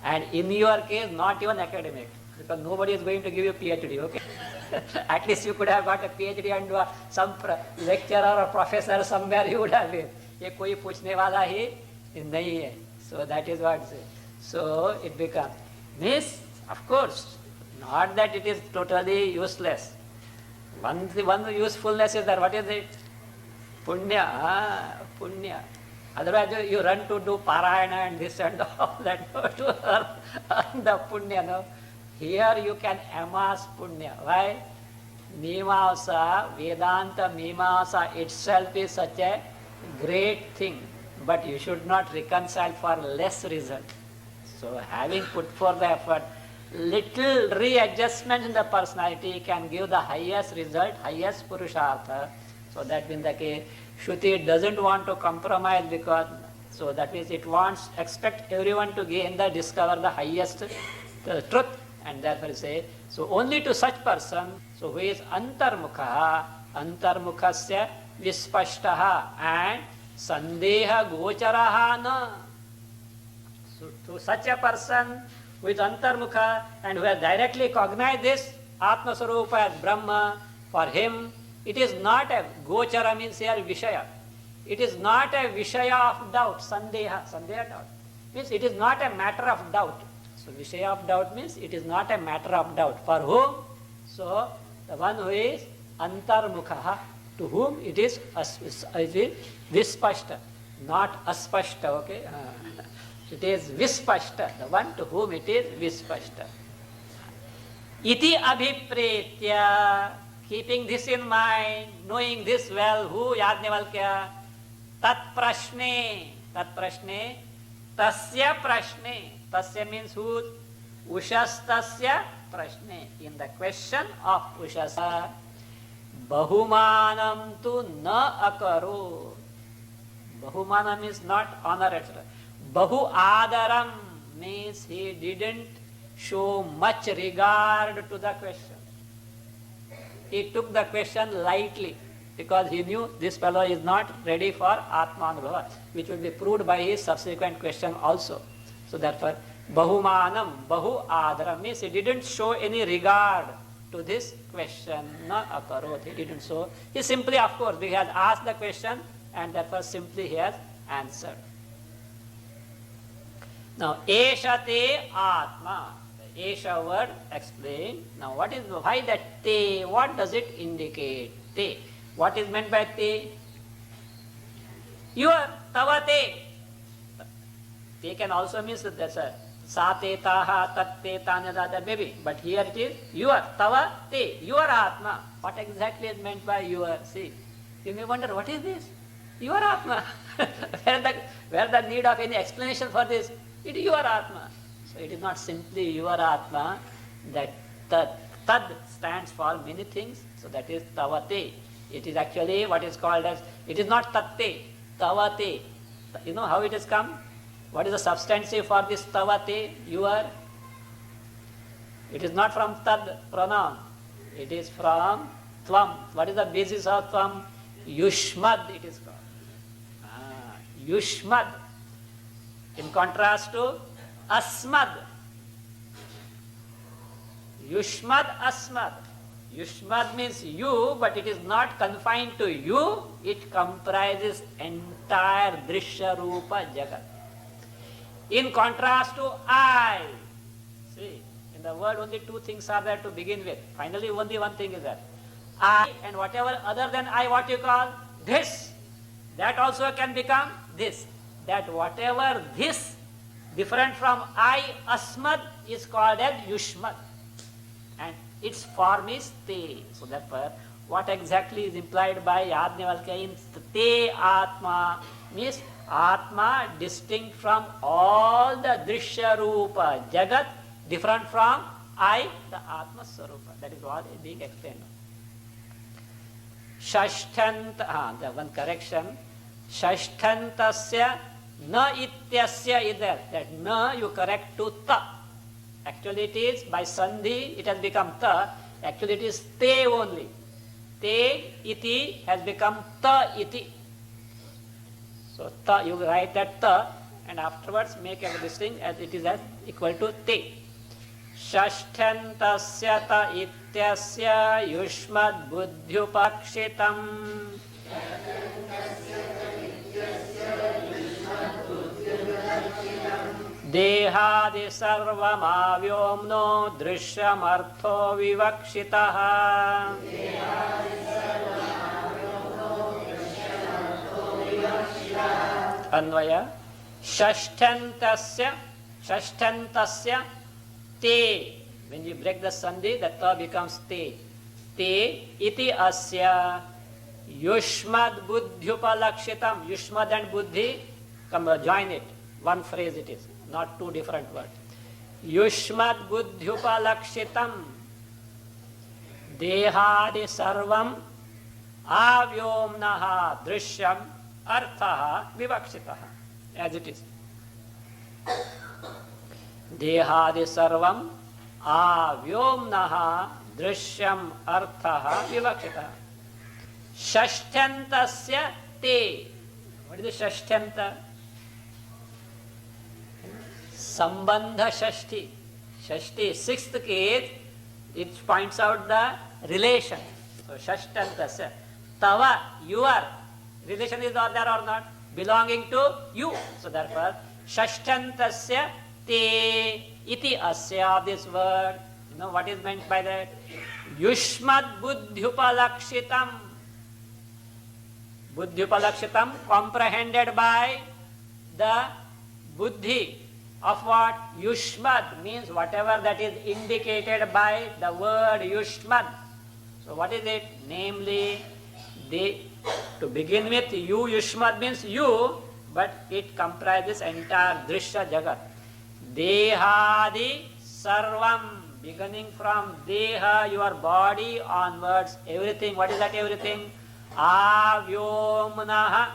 And in your case, not even academic. Because nobody is going to give you PhD, okay? At least you could have got a PhD and some lecturer or professor somewhere you would have been. ये कोई पूछने वाला ही नहीं है. So that is what it is. So it becomes. This, of course, not that it is totally useless. One usefulness is that, what is it? Punya. Punya. Otherwise you run to do Parayana and this and all that to earn the Punya. No? Here you can amass Punya. Why? Mimamsa, Vedanta Mimamsa itself is such a great thing. But you should not reconcile for less result. So having put forth the effort, little readjustment in the personality can give the highest result, highest Purushartha. So that means the case, Shruti doesn't want to compromise because, so that means it wants, expect everyone to gain the, discover the highest truth. And therefore say, so only to such person, so who is Antarmukha, Antarmukhasya Vispashtaha and Sandeha Gocharaha na. So to such a person who is Antarmukha and who has directly cognized this Atma Sarupa as Brahma, for him it is not a Gochara means here Vishaya. It is not a Vishaya of doubt, Sandeha, Sandeha doubt. Means it is not a matter of doubt. So Vishaya of doubt means it is not a matter of doubt. For whom? So the one who is Antarmukha, to whom it is Vispashta, not Aspashta, okay? It is Vispashta, the one to whom it is Vispashta. Iti abhipretya, keeping this in mind, knowing this well, who Yajnavalkya, tat prashne, tasya prashne, tasya means whose? Ushastasya prashne, in the question of Ushasa, Bahumanam tu na akaro. Bahumanam is not honor, etc. Bahu adaram means he didn't show much regard to the question. He took the question lightly because he knew this fellow is not ready for Atmanubhava, which will be proved by his subsequent question also. So therefore, Bahumanam, Bahu adaram means he didn't show any regard to this question. Na akarot, he didn't show. He simply, of course, he has asked the question and therefore simply he has answered. Now, Esha te Atma. The Esha word explained. Now, what is, why that te? What does it indicate? Te. What is meant by te? Your, tava te. Te can also mean that's a sa te taha tat te tanyada maybe. But here it is your, tava te, your Atma. What exactly is meant by your? See, you may wonder, what is this? Your Atma. where the need of any explanation for this? It is your Atma. So it is not simply your Atma. That tad stands for many things. So that is tavate. It is actually what is called as, it is not tatte, tavate. You know how it has come? What is the substantive for this tavate, your? It is not from tad pronoun. It is from tvam. What is the basis of tvam? Yushmad it is called. Yushmad. In contrast to asmad. Yushmad, asmad. Yushmad means you, but it is not confined to you. It comprises entire drishya rupa jagat. In contrast to I. See, in the world only two things are there to begin with. Finally only one thing is there. I and whatever other than I, what you call this. That also can become this. That whatever this, different from I, asmad, is called as yushmad. And its form is te. So therefore, what exactly is implied by Yajnavalkya in te atma means Atma distinct from all the drishya rupa jagat, different from I, the Atma Swarupa. That is what is being explained. Shashthanta, the one correction. Shashthantasya na ityasya is there. That na you correct to ta. Actually it is by sandhi it has become ta. Actually it is te only. Te iti has become ta iti. So ta, you write that ta and afterwards make this thing as it is as equal to te. Shashthantasya ta ityasya yushmad buddhyupakshitam. Dehadi sarvamavyomno drishyamartho vivakshitaha. Anvaya. Shashthantasya te. When you break the sandhi, the ta becomes te. Te iti asya yushmad buddhyupalakshitam. Yushmad and buddhi, join it. One phrase it is, not two different words. Yushmad buddhyupalakshitam dehadi sarvam avyomnaha drishyam arthaha vivakshitaha. As it is. Dehadi sarvam avyomnaha drishyam arthaha vivakshitaha. Shashthantasya te. What is the shashthanta? Sambandha Shashti. Shashti, sixth case, it points out the relation. So Shashtantasya. Tava, your. Relation is there or not? Belonging to you. So therefore, Shashtantasya te iti asya, this word. You know what is meant by that? Yushmad buddhyupalakshitam. Buddhyupalakshitam, comprehended by the buddhi. Of what? Yushmad means whatever that is indicated by the word Yushmad. So what is it? Namely, to begin with, you, Yushmad means you, but it comprises entire Drishya Jagat. Dehadi Sarvam, beginning from Deha, your body onwards, everything. What is that everything? Avyomnaha.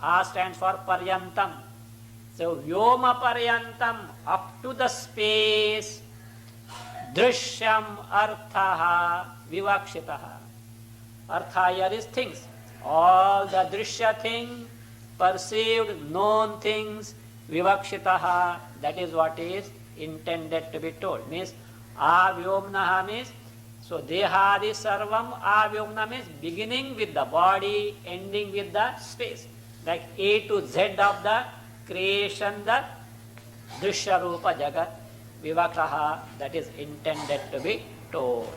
A stands for Paryantam. So, Vyoma Paryantam, up to the space, Drishyam Arthaha Vivakshitaha. Artha here is things. All the Drishya thing, perceived, known things, Vivakshitaha, that is what is intended to be told. Means, Avyomnaha means, so Dehadi Sarvam, Avyomna means beginning with the body, ending with the space. Like A to Z of the creation, the Drishya Rupa Jagat, Vivaktaha, that is intended to be told.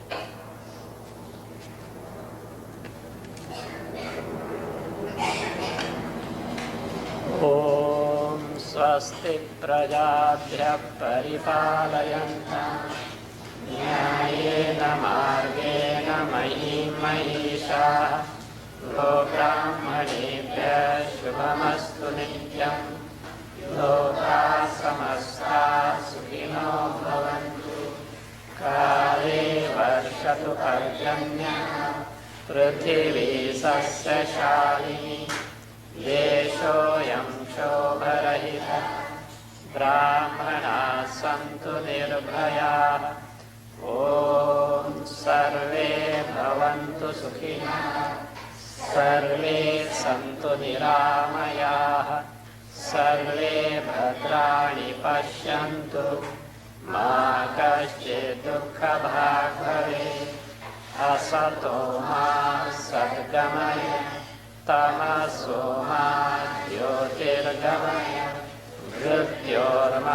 ॐ स्वस्ति प्रजाभ्यः परिपालयन्तां न्यायेन मार्गेण महीं महिषाः गोब्राह्मणेभ्यः शुभमस्तु नित्यम् लोकाः समस्ताः सुखिनो भवन्तु काले वर्षतु पर्जन्यः पृथिवी सस्यशालिनी देशोऽयं क्षोभरहितः ब्राह्मणाः सन्तु निर्भयाः ॐ सर्वे भवन्तु सुखिनः सर्वे सन्तु निरामयाः सर्वे भद्राणि पश्यन्तु मा कश्चित् दुःखभाग् भवेत् असतो मा सद्गमय तमसो मा ज्योतिर्गमय मृत्योर्मा